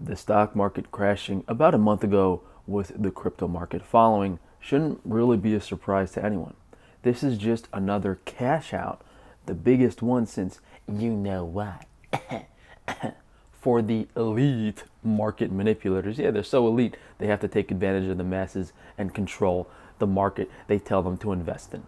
The stock market crashing about a month ago with the crypto market following shouldn't really be a surprise to anyone. This is just another cash out, the biggest one since you know what. For the elite market manipulators. Yeah, they're so elite, they have to take advantage of the masses and control the market they tell them to invest in.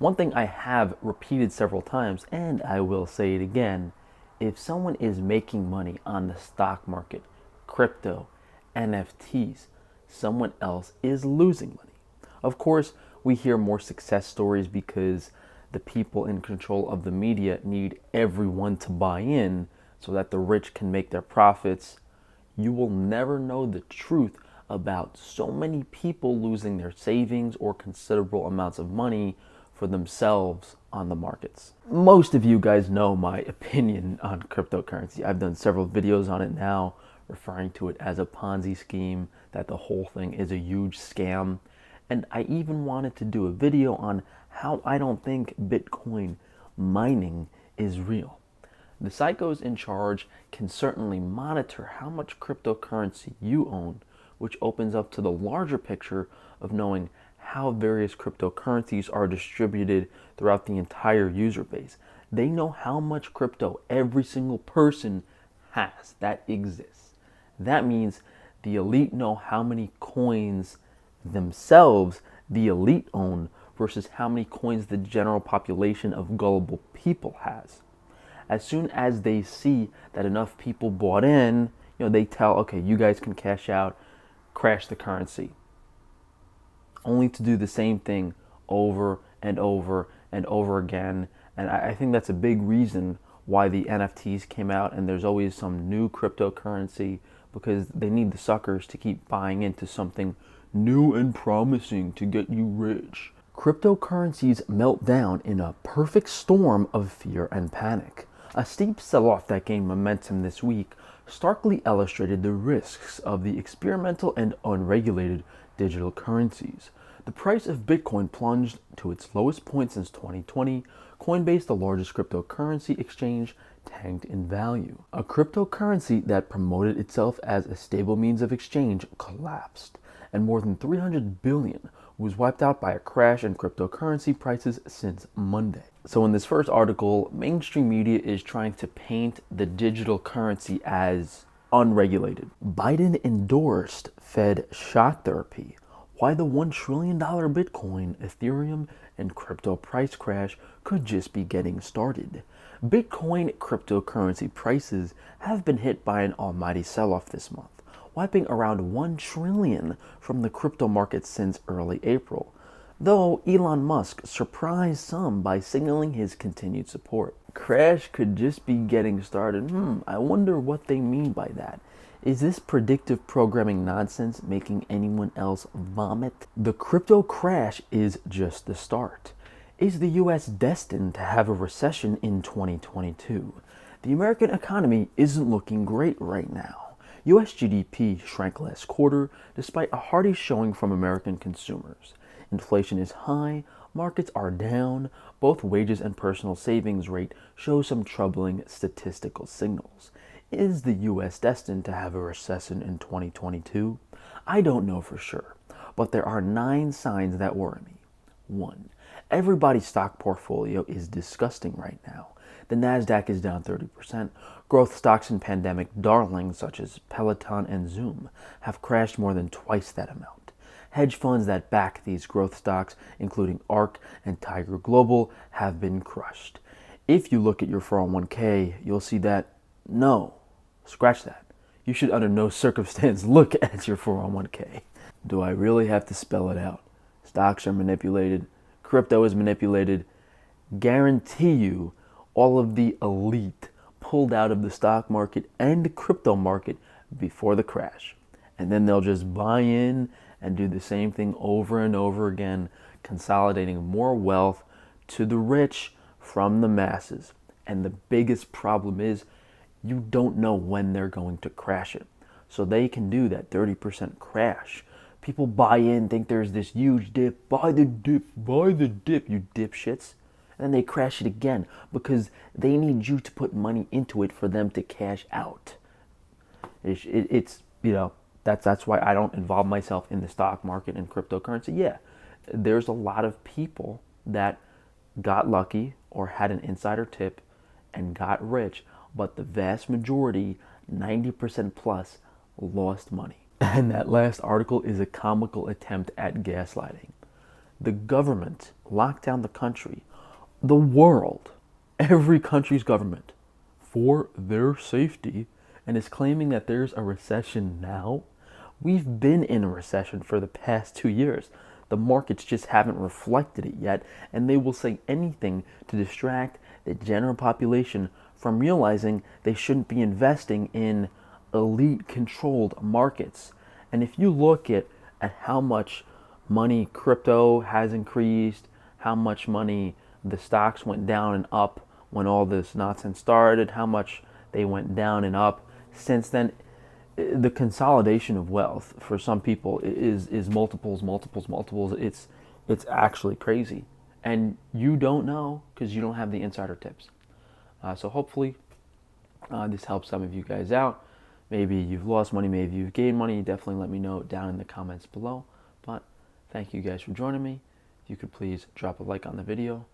One thing I have repeated several times, and I will say it again, if someone is making money on the stock market, crypto, NFTs, someone else is losing money. Of course, we hear more success stories because the people in control of the media need everyone to buy in so that the rich can make their profits. You will never know the truth about so many people losing their savings or considerable amounts of money for themselves on the markets. Most of you guys know my opinion on cryptocurrency. I've done several videos on it now, referring to it as a Ponzi scheme, that the whole thing is a huge scam. And I even wanted to do a video on how I don't think Bitcoin mining is real. The psychos in charge can certainly monitor how much cryptocurrency you own, which opens up to the larger picture of knowing how various cryptocurrencies are distributed throughout the entire user base. They know how much crypto every single person has that exists. That means the elite know how many coins themselves the elite own versus how many coins the general population of gullible people has. As soon as they see that enough people bought in, they tell, okay, you guys can cash out, crash the currency, only to do the same thing over and over and over again. And I think that's a big reason why the NFTs came out and there's always some new cryptocurrency, because they need the suckers to keep buying into something new and promising to get you rich. Cryptocurrencies melt down in a perfect storm of fear and panic. A steep sell-off that gained momentum this week starkly illustrated the risks of the experimental and unregulated digital currencies. The price of Bitcoin plunged to its lowest point since 2020. Coinbase, the largest cryptocurrency exchange, tanked in value. A cryptocurrency that promoted itself as a stable means of exchange collapsed, and more than 300 billion was wiped out by a crash in cryptocurrency prices since Monday. So in this first article, mainstream media is trying to paint the digital currency as unregulated. Biden endorsed Fed shock therapy. Why the $1 trillion Bitcoin, Ethereum, and crypto price crash could just be getting started. Bitcoin cryptocurrency prices have been hit by an almighty sell-off this month, wiping around 1 trillion from the crypto market since early April, though Elon Musk surprised some by signaling his continued support. Crash could just be getting started. I wonder what they mean by that. Is this predictive programming nonsense making anyone else vomit? The crypto crash is just the start. Is the US destined to have a recession in 2022? The American economy isn't looking great right now. US GDP shrank last quarter despite a hearty showing from American consumers. Inflation is high, markets are down, both wages and personal savings rate show some troubling statistical signals. Is the US destined to have a recession in 2022? I don't know for sure, but there are 9 signs that worry me. 1. Everybody's stock portfolio is disgusting right now. The NASDAQ is down 30%. Growth stocks and pandemic darlings such as Peloton and Zoom have crashed more than twice that amount. Hedge funds that back these growth stocks, including ARK and Tiger Global, have been crushed. If you look at your 401k, you'll see that, no, scratch that. You should under no circumstance look at your 401k. Do I really have to spell it out? Stocks are manipulated. Crypto is manipulated. Guarantee you all of the elite pulled out of the stock market and the crypto market before the crash. And then they'll just buy in and do the same thing over and over again, consolidating more wealth to the rich from the masses. And the biggest problem is you don't know when they're going to crash it. So they can do that 30% crash. People buy in, think there's this huge dip, buy the dip, you dipshits. And then they crash it again because they need you to put money into it for them to cash out. It's that's why I don't involve myself in the stock market and cryptocurrency. Yeah, there's a lot of people that got lucky or had an insider tip and got rich, but the vast majority, 90% plus, lost money. And that last article is a comical attempt at gaslighting. The government locked down the country, the world, every country's government, for their safety, and is claiming that there's a recession now. We've been in a recession for the past 2 years. The markets just haven't reflected it yet, and they will say anything to distract the general population from realizing they shouldn't be investing in elite controlled markets. And if you look at how much money crypto has increased, how much money the stocks went down and up when all this nonsense started, how much they went down and up since then, the consolidation of wealth for some people is multiples. It's actually crazy, and you don't know because you don't have the insider tips. So hopefully this helps some of you guys out. Maybe you've lost money, maybe you've gained money. Definitely let me know down in the comments below. But thank you guys for joining me. If you could please drop a like on the video,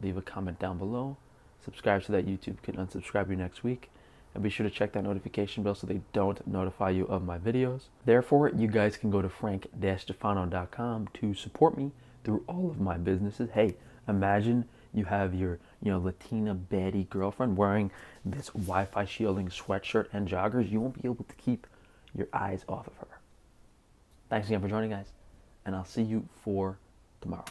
leave a comment down below, subscribe so that YouTube can unsubscribe you next week, and be sure to check that notification bell so they don't notify you of my videos. Therefore, you guys can go to frank-stefano.com to support me through all of my businesses. Hey, imagine you have your Latina baddie girlfriend wearing this Wi-Fi shielding sweatshirt and joggers. You won't be able to keep your eyes off of her. Thanks again for joining, guys, and I'll see you for tomorrow.